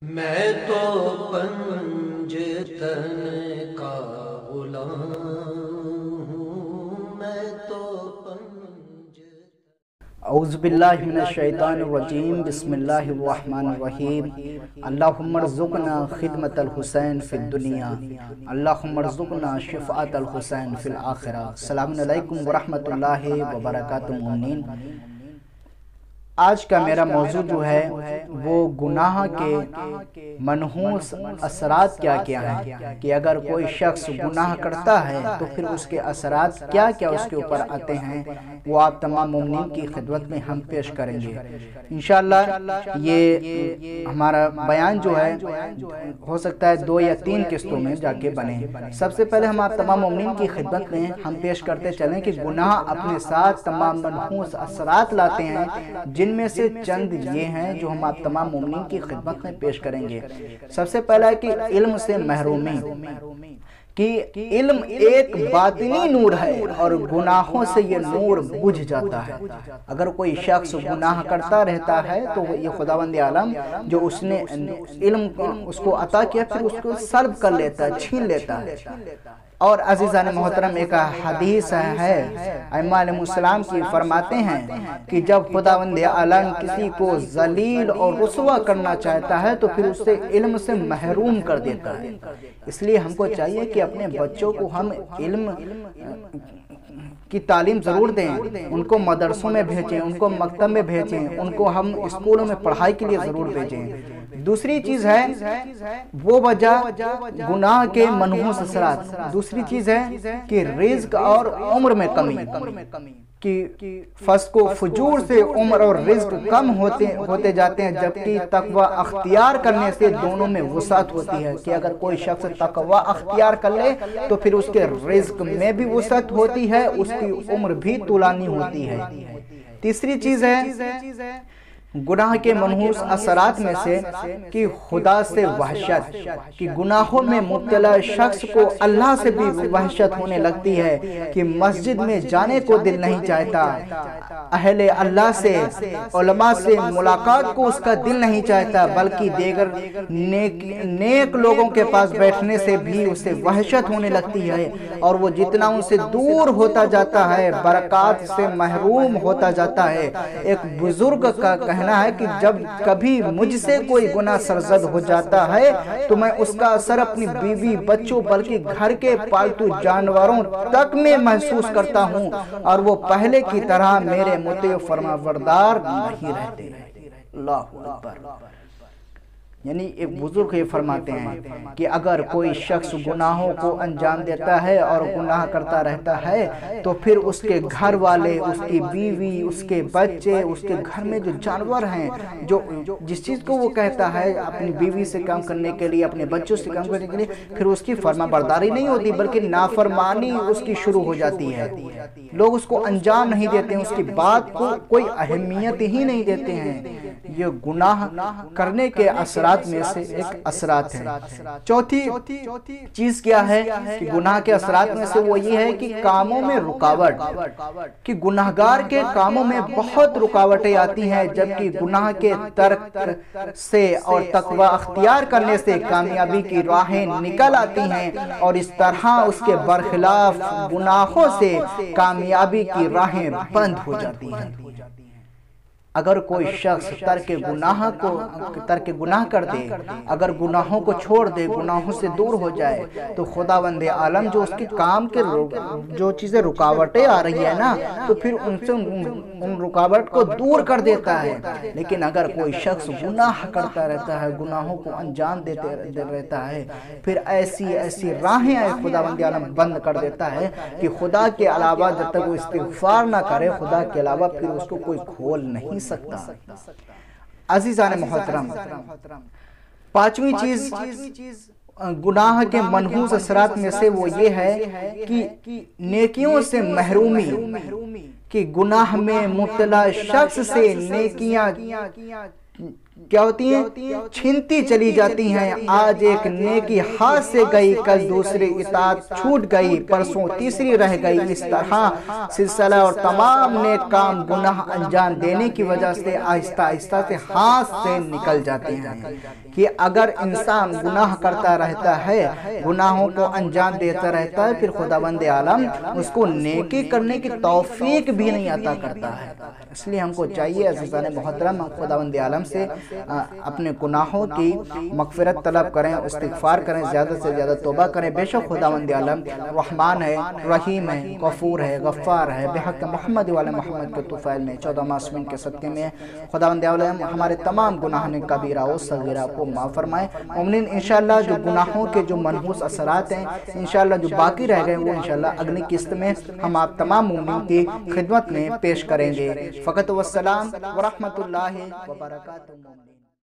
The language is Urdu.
میں تو پنجتن کا غلام ہوں، میں تو اعوذ باللہ من الشیطان الرجیم، بسم اللہ الرحمن الرحیم۔ اللہم ارزقنا خدمت الحسین فی الدنیا، اللہم ارزقنا شفاعت الحسین فی الآخرہ۔ السلام علیکم ورحمۃ اللہ وبرکاتہ مومنین۔ آج کا میرا موضوع جو ہے وہ گناہ کے منحوس اثرات کیا کیا ہیں، کہ اگر کوئی شخص گناہ کرتا ہے تو پھر اس کے اثرات کیا کیا اس کے اوپر آتے ہیں، وہ آپ تمام مومنین کی خدمت میں ہم پیش کریں گے انشاءاللہ۔ یہ ہمارا بیان جو ہے ہو سکتا ہے 2 یا 3 قسطوں میں جا کے بنے۔ سب سے پہلے ہم آپ تمام مومنین کی خدمت میں ہم پیش کرتے چلیں کہ گناہ اپنے ساتھ تمام منحوس اثرات لاتے ہیں، جن میں سے چند یہ ہیں جو ہم آپ تمام مومنین کی خدمت میں پیش کریں گے۔ سب سے پہلا ہے کہ علم سے محرومی، کہ علم ایک باطنی نور ہے اور گناہوں سے یہ نور بجھ جاتا ہے۔ اگر کوئی شخص گناہ کرتا رہتا ہے تو یہ خداوند عالم جو اس نے علم اس کو عطا کیا پھر اس کو سلب کر لیتا ہے، چھین لیتا ہے۔ اور عزیزان محترم، ایک حدیث ہے ائمہ علیہ السلام کی، فرماتے ہیں کہ جب خداوند عالم کسی کو ذلیل اور رسوا کرنا چاہتا ہے تو پھر اسے علم سے محروم کر دیتا ہے۔ اس لیے ہم کو چاہیے کہ اپنے بچوں کو ہم علم کی تعلیم ضرور دیں، ان کو مدرسوں میں بھیجیں، ان کو مکتب میں بھیجیں، ان کو ہم اسکولوں میں پڑھائی کے لیے ضرور بھیجیں۔ دوسری چیز ہے وہ وجہ گناہ کے منحوس اثرات، دوسری چیز ہے کہ رزق اور عمر میں کمی، کہ فسق و فجور سے عمر اور رزق کم ہوتے جاتے ہیں، جبکہ تقوی اختیار کرنے سے دونوں میں وسعت ہوتی ہے، کہ اگر کوئی شخص تقوی اختیار کر لے تو پھر اس کے رزق میں بھی وسعت ہوتی ہے، اس کی عمر بھی طولانی ہوتی ہے۔ تیسری چیز ہے گناہ کے منحوس اثرات میں سے کہ خدا سے وحشت، کہ گناہوں میں مبتلا شخص کو اللہ سے بھی وحشت ہونے لگتی ہے، کہ مسجد میں جانے کو دل نہیں چاہتا، اہل اللہ سے علماء سے ملاقات کو اس کا دل نہیں چاہتا، بلکہ دیگر نیک لوگوں کے پاس بیٹھنے سے بھی اسے وحشت ہونے لگتی ہے، اور وہ جتنا ان سے دور ہوتا جاتا ہے برکات سے محروم ہوتا جاتا ہے۔ ایک بزرگ کا کہنا ہے کہ جب کبھی مجھ سے کوئی گناہ سرزد ہو جاتا ہے تو میں اس کا اثر اپنی بیوی، بچوں، بلکہ گھر کے پالتو جانوروں تک میں محسوس کرتا ہوں، اور وہ پہلے کی طرح میرے مطیع فرما بردار نہیں رہتے۔ اللہ اکبر۔ یعنی ایک بزرگ یہ فرماتے ہیں کہ اگر کوئی شخص گناہوں کو انجام دیتا ہے اور گناہ کرتا رہتا ہے تو پھر اس کے گھر والے، اس کی بیوی، اس کے بچے، اس کے گھر میں جو جانور ہیں، جو جس چیز کو وہ کہتا ہے اپنی بیوی سے کام کرنے کے لیے، اپنے بچوں سے کام کرنے کے لیے، پھر اس کی فرما برداری نہیں ہوتی بلکہ نافرمانی اس کی شروع ہو جاتی ہے۔ لوگ اس کو انجام نہیں دیتے ہیں، اس کی بات کو کوئی اہمیت ہی نہیں دیتے ہیں۔ یہ گناہ کرنے کے اثرات میں سے ایک اثرات ہے۔ چوتھی چیز کیا ہے کہ گناہ کے اثرات میں سے وہ یہ ہے کہ کاموں میں رکاوٹ، کہ گناہگار کے کاموں میں بہت رکاوٹیں آتی ہیں، جبکہ گناہ کے ترک سے اور تقوی اختیار کرنے سے کامیابی کی راہیں نکل آتی ہیں، اور اس طرح اس کے برخلاف گناہوں سے کامیابی کی راہیں بند ہو جاتی ہیں۔ اگر کوئی شخص ترک گناہ کر دے، اگر گناہوں کو چھوڑ دے، گناہوں سے دور ہو جائے، تو خداوند عالم جو اس کے کام کے جو چیزیں رکاوٹیں آ رہی ہیں نا، تو پھر ان سے ان رکاوٹ کو دور کر دیتا ہے۔ لیکن اگر کوئی شخص گناہ کرتا رہتا ہے، گناہوں کو انجام دیتے رہتا ہے، پھر ایسی راہیں خداوند عالم بند کر دیتا ہے کہ خدا کے علاوہ جب تک وہ استغفار نہ کرے، خدا کے علاوہ پھر اس کو کوئی کھول نہیں سکتا۔ عزیزان محترم، پانچویں چیز گناہ کے منحوس اثرات میں سے وہ یہ ہے کہ نیکیوں سے محرومی، کہ گناہ میں مبتلا شخص سے نیکیاں کیا ہوتی ہیں؟ چھنتی چلی جاتی ہیں۔ آج ایک نیکی ہاتھ سے گئی، کل دوسری اطاعت چھوٹ گئی، پرسوں تیسری رہ گئی۔ اس طرح سلسلہ اور تمام نیک کام گناہ انجام دینے کی وجہ سے آہستہ آہستہ سے ہاتھ سے نکل جاتے ہیں، کہ اگر انسان گناہ کرتا رہتا ہے، گناہوں کو انجام دیتا رہتا ہے، پھر خداوند عالم اس کو نیکی کرنے کی توفیق بھی نہیں عطا کرتا ہے۔ اس لیے ہم کو چاہیے عزیزان محترم، خداوند عالم سے اپنے گناہوں کی مغفرت طلب کریں، استغفار کریں، زیادہ سے زیادہ توبہ کریں۔ بے شک خداوند عالم رحمان ہے، رحیم ہے، غفور ہے، غفار ہے۔ بحق محمد والے محمد کے طفیل میں 14 معصومین کے صدقے میں خداوند عالم ہمارے تمام گناہوں کبیرہ و صغیرہ کو معاف فرمائے۔ مومنین انشاءاللہ جو گناہوں کے جو منحوس اثرات ہیں انشاءاللہ جو باقی رہ گئے وہ انشاءاللہ اگلی قسط میں ہم آپ تمام مومنین کی خدمت میں پیش کریں گے۔ فقط والسلام ورحمۃ اللہ وبرکاتہ۔